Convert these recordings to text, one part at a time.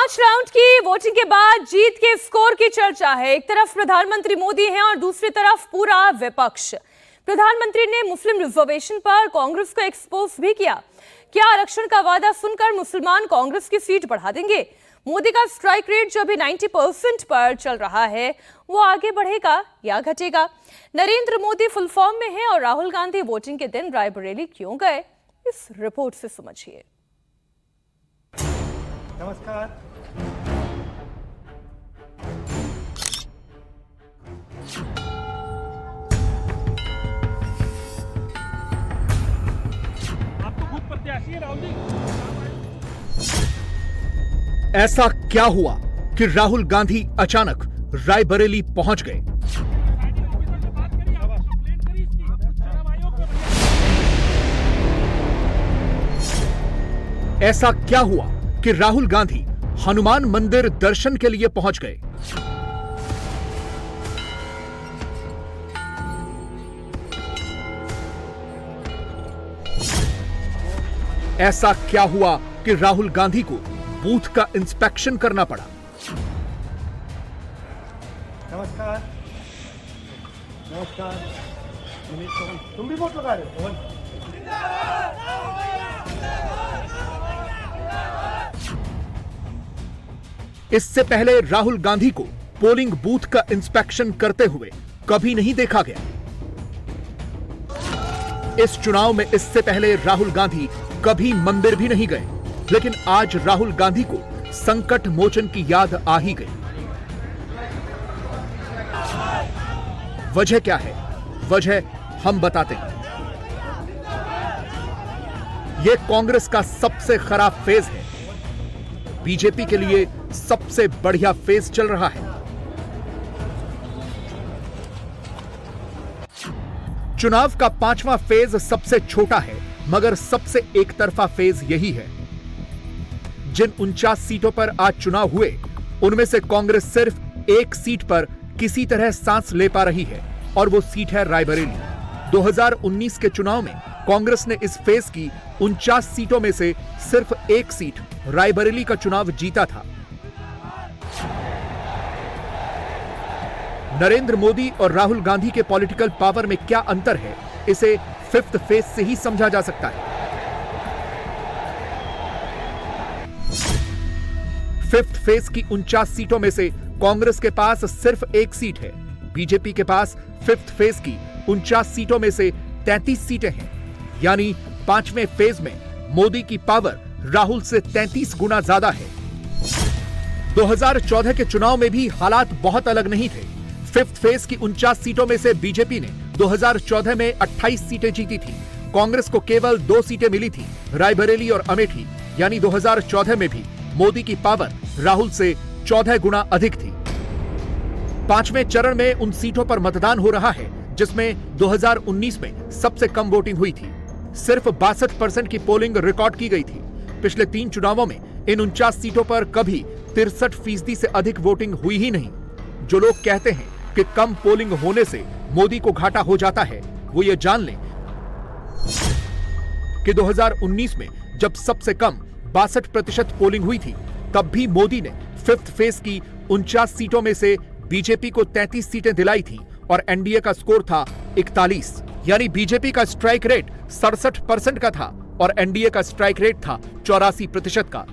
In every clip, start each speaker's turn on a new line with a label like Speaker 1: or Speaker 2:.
Speaker 1: पांच राउंड की वोटिंग के बाद जीत के स्कोर की चर्चा है। एक तरफ प्रधानमंत्री मोदी हैं और दूसरी तरफ पूरा विपक्ष। प्रधानमंत्री ने मुस्लिम रिजर्वेशन पर कांग्रेस को एक्सपोज भी किया। क्या आरक्षण का वादा सुनकर मुसलमान कांग्रेस की सीट बढ़ा देंगे? मोदी का स्ट्राइक रेट जो अभी 90% पर चल रहा है वो आगे बढ़ेगा या घटेगा? नरेंद्र मोदी फुल फॉर्म में है और राहुल गांधी वोटिंग के दिन रायबरेली क्यों गए, इस रिपोर्ट से समझिए।
Speaker 2: नमस्कार।
Speaker 3: आप तो खुद प्रत्याशी हैं राहुल जी।
Speaker 4: ऐसा क्या हुआ कि राहुल गांधी अचानक रायबरेली पहुंच गए? ऐसा क्या हुआ कि राहुल गांधी हनुमान मंदिर दर्शन के लिए पहुंच गए? ऐसा क्या हुआ कि राहुल गांधी को बूथ का इंस्पेक्शन करना पड़ा?
Speaker 2: नमस्कार। नमस्कार। तुम भी वोट लगा रहे हो?
Speaker 4: इससे पहले राहुल गांधी को पोलिंग बूथ का इंस्पेक्शन करते हुए कभी नहीं देखा गया। इस चुनाव में इससे पहले राहुल गांधी कभी मंदिर भी नहीं गए, लेकिन आज राहुल गांधी को संकट मोचन की याद आ ही गई। वजह क्या है? वजह हम बताते हैं। यह कांग्रेस का सबसे खराब फेज है। बीजेपी के लिए सबसे बढ़िया फेज चल रहा है। चुनाव का पांचवां फेज सबसे छोटा है, मगर सबसे एक तरफा फेज यही है। जिन 49 सीटों पर आज चुनाव हुए, उनमें से कांग्रेस सिर्फ एक सीट पर किसी तरह सांस ले पा रही है और वो सीट है रायबरेली। 2019 के चुनाव में कांग्रेस ने इस फेज की 49 सीटों में से सिर्फ एक सीट रायबरेली का चुनाव जीता था। नरेंद्र मोदी और राहुल गांधी के पॉलिटिकल पावर में क्या अंतर है, इसे फिफ्थ फेज से ही समझा जा सकता है। फिफ्थ फेज की 49 सीटों में से कांग्रेस के पास सिर्फ एक सीट है। बीजेपी के पास फिफ्थ फेज की 49 सीटों में से 33 सीटें हैं, यानी पांचवें फेज में मोदी की पावर राहुल से 33 गुना ज्यादा है। 2014 के चुनाव में भी हालात बहुत अलग नहीं थे। फिफ्थ फेज की 49 सीटों में से बीजेपी ने 2014 में 28 सीटें जीती थी। कांग्रेस को केवल 2 सीटें मिली थी, रायबरेली और अमेठी, यानी 2014 में भी मोदी की पावर राहुल से 14 गुना अधिक थी। पांचवें चरण में उन सीटों पर मतदान हो रहा है जिसमें 2019 में सबसे कम वोटिंग हुई थी। सिर्फ 62% की पोलिंग रिकॉर्ड की गई थी। पिछले 3 चुनावों में इन 49 सीटों पर कभी 63% से अधिक वोटिंग हुई ही नहीं। जो लोग कहते हैं कि कम पोलिंग होने से मोदी को घाटा हो जाता है, वो ये जान लें कि 2019 में जब सबसे कम 62% पोलिंग हुई थी, तब भी मोदी ने फिफ्थ फेज की 49 सीटों में से बीजेपी को 33 सीटें दिलाई थी और एनडीए का स्कोर था 41, यानी बीजेपी का स्ट्राइक रेट 67% का था और एनडीए का स्ट्राइक रेट था 84% का।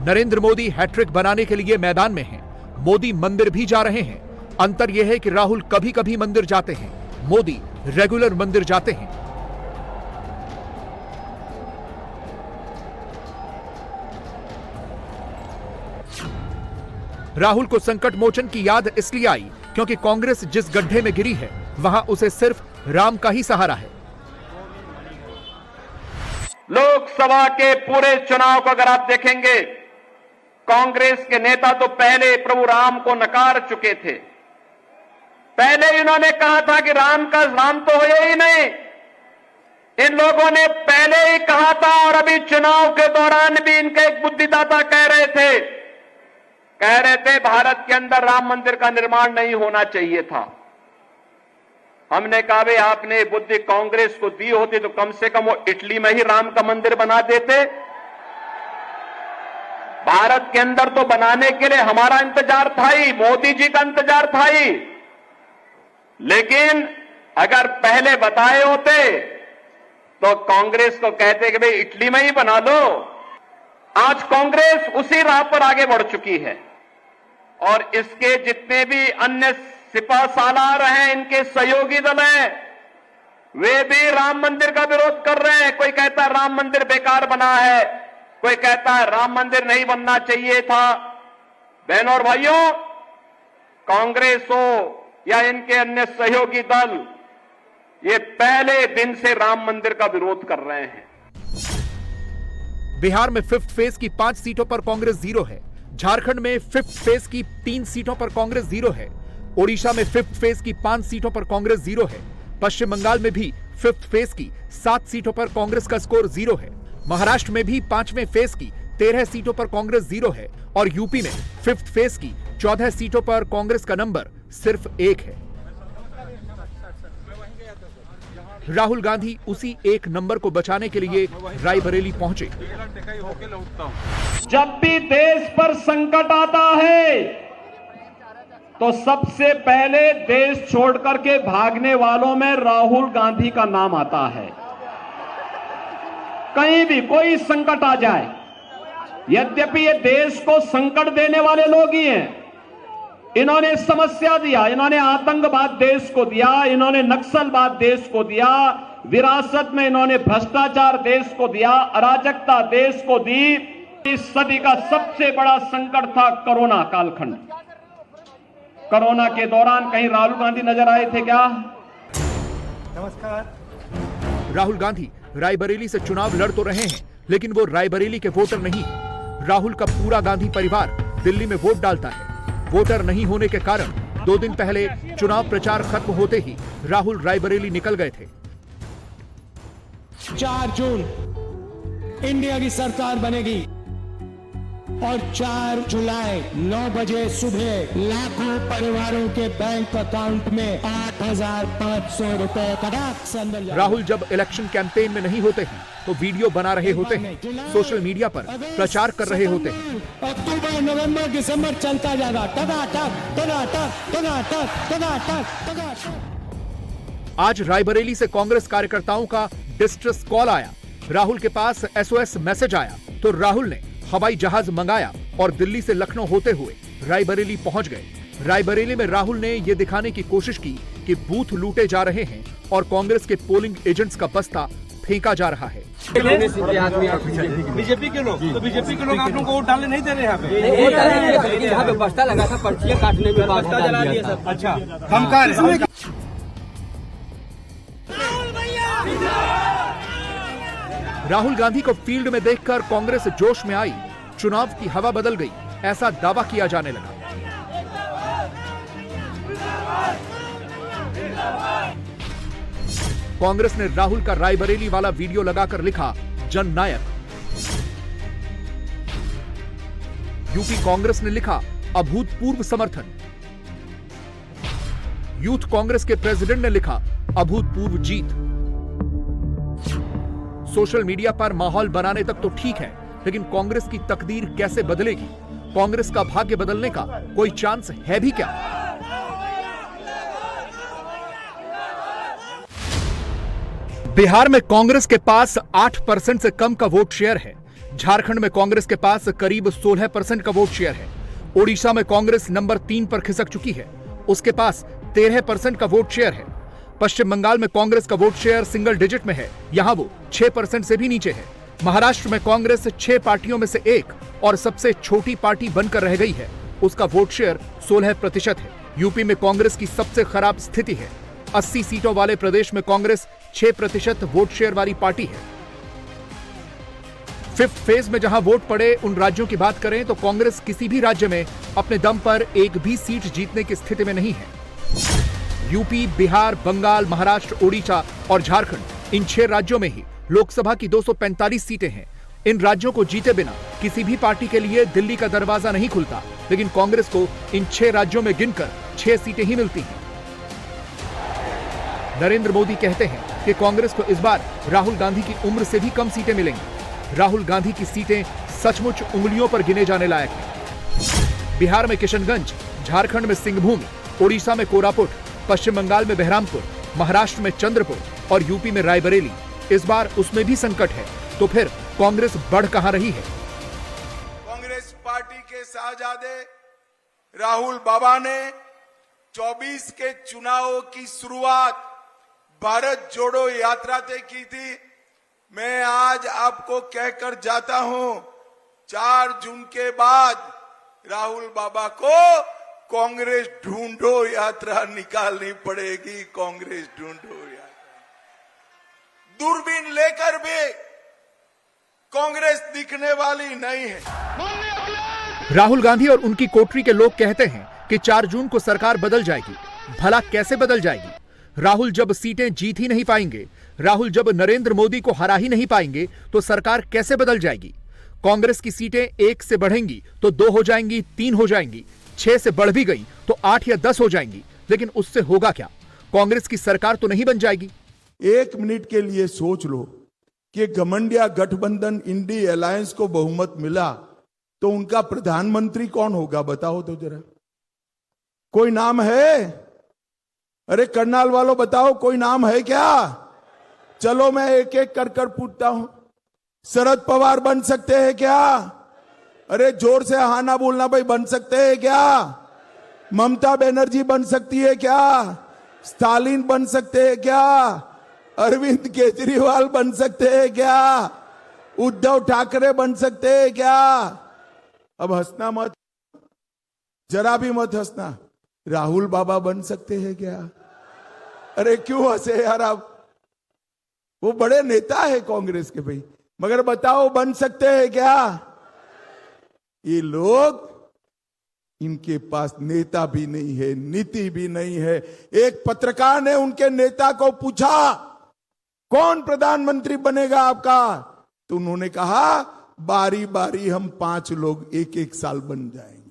Speaker 4: नरेंद्र मोदी हैट्रिक बनाने के लिए मैदान में हैं। मोदी मंदिर भी जा रहे हैं। अंतर यह है कि राहुल कभी कभी मंदिर जाते हैं, मोदी रेगुलर मंदिर जाते हैं। राहुल को संकट मोचन की याद इसलिए आई क्योंकि कांग्रेस जिस गड्ढे में गिरी है, वहां उसे सिर्फ राम का ही सहारा है।
Speaker 5: लोकसभा के पूरे चुनाव को अगर आप देखेंगे, कांग्रेस के नेता तो पहले प्रभु राम को नकार चुके थे। पहले इन्होंने कहा था कि राम तो होए ही नहीं। इन लोगों ने पहले ही कहा था और अभी चुनाव के दौरान भी इनके एक बुद्धिदाता कह रहे थे भारत के अंदर राम मंदिर का निर्माण नहीं होना चाहिए था। हमने कहा भाई आपने बुद्धि कांग्रेस को दी होती तो कम से कम वो इटली में ही राम का मंदिर बना देते। भारत के अंदर तो बनाने के लिए हमारा इंतजार था ही, मोदी जी का इंतजार था ही, लेकिन अगर पहले बताए होते तो कांग्रेस को कहते कि भाई इटली में ही बना लो। आज कांग्रेस उसी राह पर आगे बढ़ चुकी है और इसके जितने भी अन्य सिपा सालार हैं, इनके सहयोगी दल हैं, वे भी राम मंदिर का विरोध कर रहे हैं। कोई कहता है राम मंदिर बेकार बना है, कोई कहता है राम मंदिर नहीं बनना चाहिए था। बहनों और भाइयों, कांग्रेस हो या इनके अन्य सहयोगी दल, ये पहले दिन से राम मंदिर का विरोध कर रहे हैं।
Speaker 4: बिहार में फिफ्थ फेज की 5 सीटों पर कांग्रेस 0 है। झारखंड में फिफ्थ फेज की 3 सीटों पर कांग्रेस 0 है। ओडिशा में फिफ्थ फेज की 5 सीटों पर कांग्रेस 0 है। पश्चिम बंगाल में भी फिफ्थ फेज की 7 सीटों पर कांग्रेस का स्कोर 0 है। महाराष्ट्र में भी 5वें फेज की 13 सीटों पर कांग्रेस 0 है और यूपी में फिफ्थ फेज की 14 सीटों पर कांग्रेस का नंबर सिर्फ 1 है। राहुल गांधी उसी 1 नंबर को बचाने के लिए रायबरेली पहुंचे।
Speaker 6: जब भी देश पर संकट आता है तो सबसे पहले देश छोड़ करके भागने वालों में राहुल गांधी का नाम आता है। कहीं भी कोई संकट आ जाए, यद्यपि ये देश को संकट देने वाले लोग ही हैं। इन्होंने समस्या दिया, इन्होंने आतंकवाद देश को दिया, इन्होंने नक्सलवाद देश को दिया, विरासत में इन्होंने भ्रष्टाचार देश को दिया, अराजकता देश को दी। इस सदी का सबसे बड़ा संकट था कोरोना कालखंड। कोरोना के दौरान कहीं राहुल गांधी नजर आए थे क्या?
Speaker 2: नमस्कार।
Speaker 4: राहुल गांधी रायबरेली से चुनाव लड़ तो रहे हैं, लेकिन वो रायबरेली के वोटर नहीं है। राहुल का पूरा गांधी परिवार दिल्ली में वोट डालता है। वोटर नहीं होने के कारण 2 दिन पहले चुनाव प्रचार खत्म होते ही राहुल रायबरेली निकल गए थे।
Speaker 7: 4 जून इंडिया की सरकार बनेगी और 4 जुलाई 9 बजे सुबह लाखों परिवारों के बैंक अकाउंट में 8,500 रुपए कड़ाक से अंदर जाएगा।
Speaker 4: राहुल जब इलेक्शन कैंपेन में नहीं होते हैं तो वीडियो बना रहे होते हैं, सोशल मीडिया पर प्रचार कर रहे होते हैं।
Speaker 7: अक्टूबर, नवंबर, दिसंबर चलता जाएगा। टगाटक टगाटक टगाटक टगाटक टगाटक।
Speaker 4: आज रायबरेली से कांग्रेस कार्यकर्ताओं का डिस्ट्रेस कॉल आया, राहुल के पास SOS मैसेज आया तो राहुल ने हवाई जहाज मंगाया और दिल्ली से लखनऊ होते हुए रायबरेली पहुंच गए। रायबरेली में राहुल ने यह दिखाने की कोशिश की कि बूथ लूटे जा रहे हैं और कांग्रेस के पोलिंग एजेंट्स का बस्ता फेंका जा रहा है।
Speaker 3: बीजेपी के लोग, तो बीजेपी के लोग आप लोग को वोट डालने नहीं दे रहे हैं यहाँ पे।
Speaker 8: यहाँ पे बस्ता लगा था, पर्चियां काटने में बस्ता जला दिया था।
Speaker 3: अच्छा, हम कह रहे हैं
Speaker 4: राहुल गांधी को फील्ड में देखकर कांग्रेस जोश में आई, चुनाव की हवा बदल गई, ऐसा दावा किया जाने लगा। कांग्रेस ने राहुल का रायबरेली वाला वीडियो लगाकर लिखा, जननायक। यूपी कांग्रेस ने लिखा, अभूतपूर्व समर्थन। यूथ कांग्रेस के प्रेसिडेंट ने लिखा, अभूतपूर्व जीत। सोशल मीडिया पर माहौल बनाने तक तो ठीक है, लेकिन कांग्रेस की तकदीर कैसे बदलेगी? कांग्रेस का भाग्य बदलने का कोई चांस है भी क्या? बिहार में कांग्रेस के पास 8% से कम का वोट शेयर है। झारखंड में कांग्रेस के पास करीब 16% का वोट शेयर है। ओडिशा में कांग्रेस नंबर 3 पर खिसक चुकी है, उसके पास 13% का वोट शेयर है। पश्चिम बंगाल में कांग्रेस का वोट शेयर सिंगल डिजिट में है, यहां वो 6% से भी नीचे है। महाराष्ट्र में कांग्रेस 6 पार्टियों में से एक और सबसे छोटी पार्टी बनकर रह गई है, उसका वोट शेयर 16% है। यूपी में कांग्रेस की सबसे खराब स्थिति है। 80 सीटों वाले प्रदेश में कांग्रेस 6% वोट शेयर वाली पार्टी है। फिफ्थ फेज में जहां वोट पड़े उन राज्यों की बात करें तो कांग्रेस किसी भी राज्य में अपने दम पर एक भी सीट जीतने की स्थिति में नहीं है। यूपी, बिहार, बंगाल, महाराष्ट्र, ओडिशा और झारखंड, इन 6 राज्यों में ही लोकसभा की 245 सीटें हैं। इन राज्यों को जीते बिना किसी भी पार्टी के लिए दिल्ली का दरवाजा नहीं खुलता, लेकिन कांग्रेस को इन 6 राज्यों में गिनकर 6 सीटें ही मिलती हैं। नरेंद्र मोदी कहते हैं कि कांग्रेस को इस बार राहुल गांधी की उम्र से भी कम सीटें मिलेंगी। राहुल गांधी की सीटें सचमुच उंगलियों पर गिने जाने लायक है। बिहार में किशनगंज, झारखंड में सिंहभूम, ओडिशा में कोरापुट, पश्चिम बंगाल में बहरामपुर, महाराष्ट्र में चंद्रपुर और यूपी में रायबरेली। इस बार उसमें भी संकट है, तो फिर कांग्रेस बढ़ कहां रही है?
Speaker 9: कांग्रेस पार्टी के शाहजादे राहुल बाबा ने 24 के चुनावों की शुरुआत भारत जोड़ो यात्रा से की थी। मैं आज आपको कहकर जाता हूं, 4 जून के बाद राहुल बाबा को कांग्रेस ढूंढो यात्रा निकालनी पड़ेगी। कांग्रेस ढूंढो यात्रा, दूरबीन लेकर भी कांग्रेस दिखने वाली नहीं है।
Speaker 4: राहुल गांधी और उनकी कोठरी के लोग कहते हैं कि 4 जून को सरकार बदल जाएगी। भला कैसे बदल जाएगी? राहुल जब सीटें जीत ही नहीं पाएंगे, राहुल जब नरेंद्र मोदी को हरा ही नहीं पाएंगे, तो सरकार कैसे बदल जाएगी? कांग्रेस की सीटें 1 से बढ़ेंगी तो 2 हो जाएंगी, 3 हो जाएंगी, 6 से बढ़ भी गई तो 8 या 10 हो जाएंगी। लेकिन उससे होगा क्या? कांग्रेस की सरकार तो नहीं बन जाएगी।
Speaker 9: 1 मिनट के लिए सोच लो कि घमंडिया गठबंधन इंडी अलायंस को बहुमत मिला तो उनका प्रधानमंत्री कौन होगा? बताओ तो जरा, कोई नाम है? अरे करनाल वालों बताओ, कोई नाम है क्या? चलो मैं एक एक कर पूछता हूं। शरद पवार बन सकते हैं क्या? अरे जोर से हाँ ना बोलना भाई, बन सकते हैं क्या? ममता बनर्जी बन सकती है क्या? स्टालिन बन सकते हैं क्या? अरविंद केजरीवाल बन सकते हैं क्या? उद्धव ठाकरे बन सकते हैं क्या? अब हंसना मत, जरा भी मत हंसना। राहुल बाबा बन सकते हैं क्या? अरे क्यों हंसे यार आप? वो बड़े नेता है कांग्रेस के भाई, मगर बताओ बन सकते हैं क्या? ये लोग, इनके पास नेता भी नहीं है, नीति भी नहीं है। एक पत्रकार ने उनके नेता को पूछा, कौन प्रधानमंत्री बनेगा आपका? तो उन्होंने कहा, बारी बारी हम 5 लोग 1-1 साल बन जाएंगे।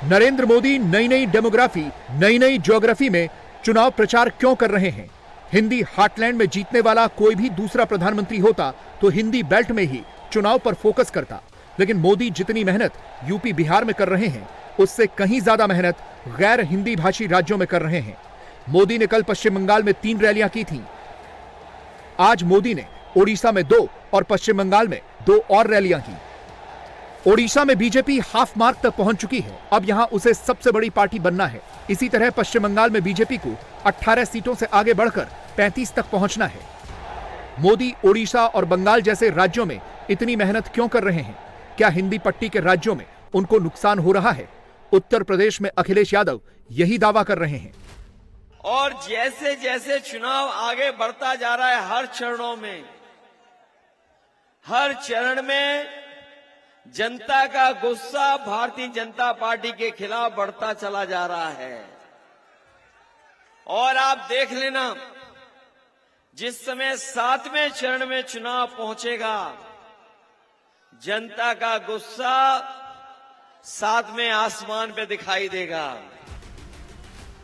Speaker 4: नरेंद्र मोदी नई नई डेमोग्राफी, नई नई ज्योग्राफी में चुनाव प्रचार क्यों कर रहे हैं? हिंदी हार्टलैंड में जीतने वाला कोई भी दूसरा प्रधानमंत्री होता तो हिंदी बेल्ट में ही चुनाव पर फोकस करता। लेकिन मोदी जितनी मेहनत यूपी बिहार में कर रहे हैं, उससे कहीं ज्यादा मेहनत गैर हिंदी भाषी राज्यों में कर रहे हैं। मोदी ने कल पश्चिम बंगाल में 3 रैलियां की थीं। आज मोदी ने ओडिशा में 2 और पश्चिम बंगाल में 2 और रैलियां की। ओडिशा में बीजेपी हाफ मार्क तक पहुंच चुकी है। अब यहां उसे सबसे बड़ी पार्टी बनना है। इसी तरह पश्चिम बंगाल में बीजेपी को 18 सीटों से आगे बढ़कर 35 तक पहुंचना है। मोदी ओडिशा और बंगाल जैसे राज्यों में इतनी मेहनत क्यों कर रहे हैं? क्या हिंदी पट्टी के राज्यों में उनको नुकसान हो रहा है? उत्तर प्रदेश में अखिलेश यादव यही दावा कर रहे हैं।
Speaker 10: और जैसे जैसे चुनाव आगे बढ़ता जा रहा है, हर चरण में जनता का गुस्सा भारतीय जनता पार्टी के खिलाफ बढ़ता चला जा रहा है। और आप देख लेना, जिस समय 7वें चरण में चुनाव पहुंचेगा, जनता का गुस्सा 7वें आसमान पे दिखाई देगा।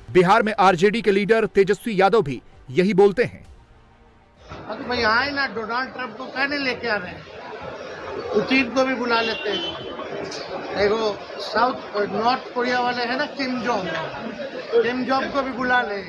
Speaker 4: बिहार में आरजेडी के लीडर तेजस्वी यादव भी यही बोलते हैं।
Speaker 11: अरे भाई आए ना, डोनाल्ड ट्रंप को कहने लेके आ रहे हैं, पुतिन को भी बुला लेते हैं। एगो नॉर्थ कोरिया वाले हैं ना, किम जोंग को भी बुला ले,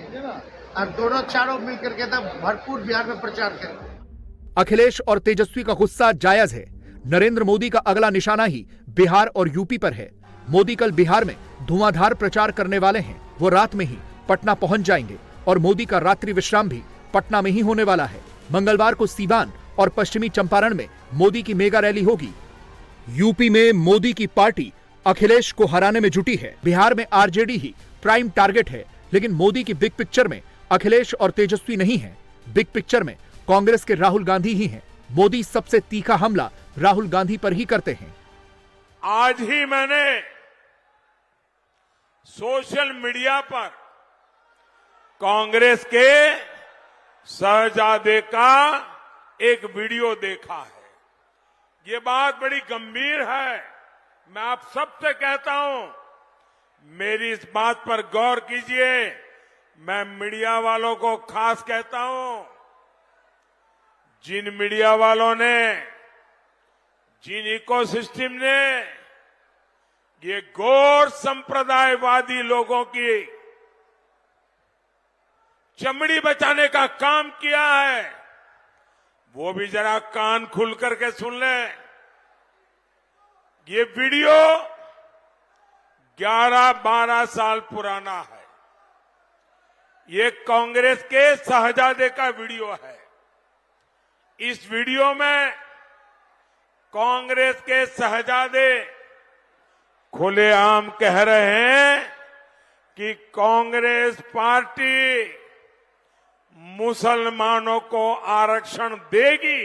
Speaker 11: और दोनों चारों मिलकर के तब भरपूर बिहार में प्रचार करें।
Speaker 4: अखिलेश और तेजस्वी का गुस्सा जायज है। नरेंद्र मोदी का अगला निशाना ही बिहार और यूपी पर है। मोदी कल बिहार में धुआंधार प्रचार करने वाले हैं। वो रात में ही पटना पहुंच जाएंगे और मोदी का रात्रि विश्राम भी पटना में ही होने वाला है। मंगलवार को सीवान और पश्चिमी चंपारण में मोदी की मेगा रैली होगी। यूपी में मोदी की पार्टी अखिलेश को हराने में जुटी है। बिहार में आरजेडी ही प्राइम टारगेट है, लेकिन मोदी की बिग पिक्चर में अखिलेश और तेजस्वी नहीं है। बिग पिक्चर में कांग्रेस के राहुल गांधी ही हैं। मोदी सबसे तीखा हमला राहुल गांधी पर ही करते हैं।
Speaker 12: आज ही मैंने सोशल मीडिया पर कांग्रेस के शहजादे का एक वीडियो देखा है। ये बात बड़ी गंभीर है। मैं आप सबसे कहता हूं, मेरी इस बात पर गौर कीजिए। मैं मीडिया वालों को खास कहता हूं, जिन मीडिया वालों ने जिन इकोसिस्टम ने ये गौर संप्रदायवादी लोगों की चमड़ी बचाने का काम किया है, वो भी जरा कान खुल करके सुन लें। ये वीडियो 11-12 साल पुराना है। ये कांग्रेस के शहजादे का वीडियो है। इस वीडियो में कांग्रेस के शहजादे खुलेआम कह रहे हैं कि कांग्रेस पार्टी मुसलमानों को आरक्षण देगी।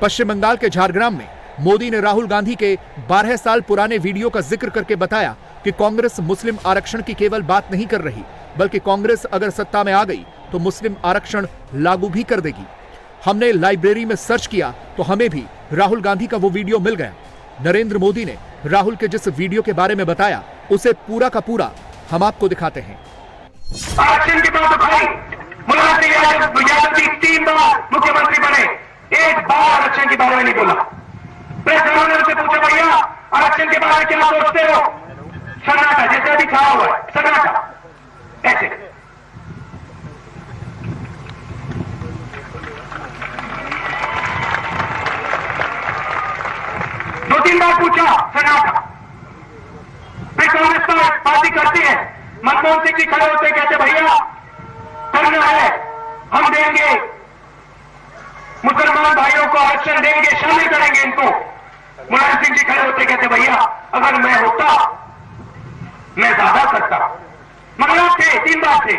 Speaker 4: पश्चिम बंगाल के झारग्राम में मोदी ने राहुल गांधी के 12 साल पुराने वीडियो का जिक्र करके बताया कि कांग्रेस मुस्लिम आरक्षण की केवल बात नहीं कर रही, बल्कि कांग्रेस अगर सत्ता में आ गई तो मुस्लिम आरक्षण लागू भी कर देगी। हमने लाइब्रेरी में सर्च किया तो हमें भी राहुल गांधी का वो वीडियो मिल गया। नरेंद्र मोदी ने राहुल के जिस वीडियो के बारे में बताया उसे पूरा का पूरा हम आपको दिखाते हैं।
Speaker 5: आरक्षण की बात उठाई, मुलायम सिंह यादव 3 बार मुख्यमंत्री बने, एक बार आरक्षण के बारे में नहीं बोला। प्रेस ने उनसे पूछा, भैया आरक्षण के बारे में क्या सोचते हो? सन्नाटा, जैसे अभी छाया हुआ है सन्नाटा, ऐसे। दो 3 बार पूछा, सन्नाटा। फिर कांग्रेस पार्टी करती है, मनमोहन सिंह जी खड़े होते कहते भैया करना है, हम देंगे, मुसलमान भाइयों को आरक्षण देंगे, शामिल करेंगे इनको। मुलायम सिंह जी खड़े होते कहते भैया अगर मैं होता मैं ज्यादा करता, मगर आप थे, 3 बार थे,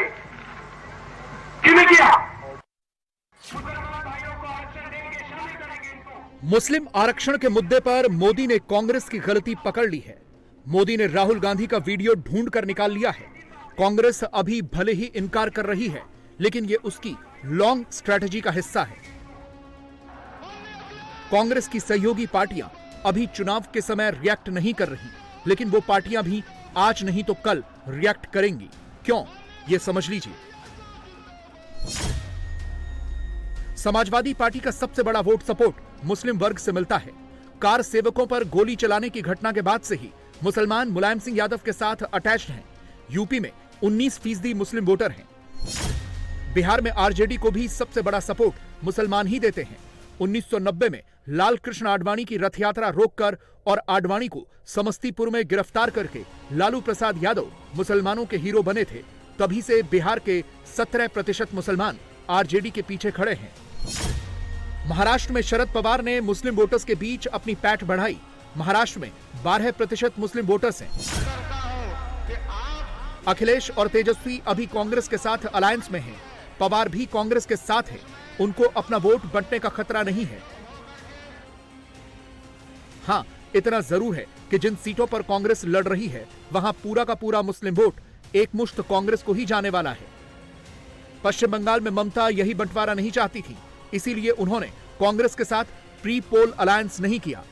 Speaker 5: क्यों नहीं किया? मुसलमान भाइयों को आरक्षण देंगे, शामिल करेंगे इनको।
Speaker 4: मुस्लिम आरक्षण के मुद्दे पर मोदी ने कांग्रेस की गलती पकड़ ली है। मोदी ने राहुल गांधी का वीडियो ढूंढ कर निकाल लिया है। कांग्रेस अभी भले ही इनकार कर रही है, लेकिन ये उसकी लॉन्ग स्ट्रैटेजी का हिस्सा है। कांग्रेस की सहयोगी पार्टियां अभी चुनाव के समय रिएक्ट नहीं कर रही, लेकिन वो पार्टियां भी आज नहीं तो कल रिएक्ट करेंगी। क्यों, ये समझ लीजिए। समाजवादी पार्टी का सबसे बड़ा वोट सपोर्ट मुस्लिम वर्ग से मिलता है। कार सेवकों पर गोली चलाने की घटना के बाद से ही मुसलमान मुलायम सिंह यादव के साथ अटैच्ड हैं। यूपी में 19% मुस्लिम वोटर हैं। बिहार में आरजेडी को भी सबसे बड़ा सपोर्ट मुसलमान ही देते हैं। 1990 में लाल कृष्ण आडवाणी की रथ यात्रा रोककर और आडवाणी को समस्तीपुर में गिरफ्तार करके लालू प्रसाद यादव मुसलमानों के हीरो बने थे। तभी से बिहार के 17% मुसलमान आरजेडी के पीछे खड़े हैं। महाराष्ट्र में शरद पवार ने मुस्लिम वोटर्स के बीच अपनी पैठ बढ़ाई। महाराष्ट्र में 12% मुस्लिम वोटर्स हैं। अखिलेश और तेजस्वी अभी कांग्रेस के साथ अलायंस में हैं। पवार भी कांग्रेस के साथ हैं। उनको अपना वोट बंटने का खतरा नहीं है। हां, इतना जरूर है कि जिन सीटों पर कांग्रेस लड़ रही है वहां पूरा का पूरा मुस्लिम वोट एकमुश्त कांग्रेस को ही जाने वाला है। पश्चिम बंगाल में ममता यही बंटवारा नहीं चाहती थी, इसीलिए उन्होंने कांग्रेस के साथ प्री पोल अलायंस नहीं किया।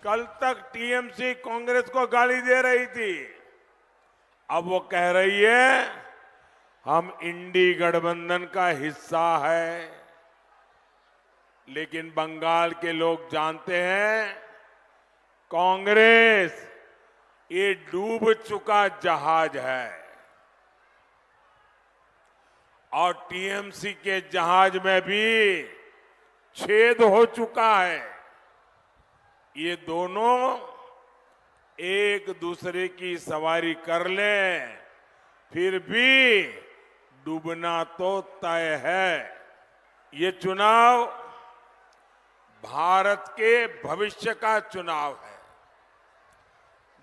Speaker 12: कल तक टीएमसी कांग्रेस को गाली दे रही थी, अब वो कह रही है हम इंडी गठबंधन का हिस्सा है। लेकिन बंगाल के लोग जानते हैं कांग्रेस ये डूब चुका जहाज है और टीएमसी के जहाज में भी छेद हो चुका है। ये दोनों एक दूसरे की सवारी कर लें, फिर भी डूबना तो तय है। ये चुनाव भारत के भविष्य का चुनाव है।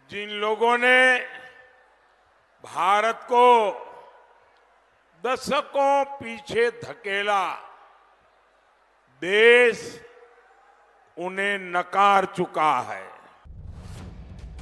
Speaker 12: जिन लोगों ने भारत को दशकों पीछे धकेला, देश उन्हें नकार चुका है।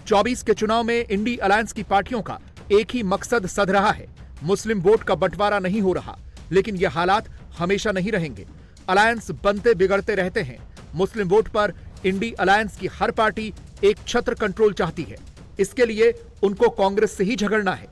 Speaker 4: 24 के चुनाव में इंडी अलायंस की पार्टियों का एक ही मकसद सध रहा है, मुस्लिम वोट का बंटवारा नहीं हो रहा। लेकिन यह हालात हमेशा नहीं रहेंगे। अलायंस बनते बिगड़ते रहते हैं। मुस्लिम वोट पर इंडी अलायंस की हर पार्टी एक छत्र कंट्रोल चाहती है। इसके लिए उनको कांग्रेस से ही झगड़ना है।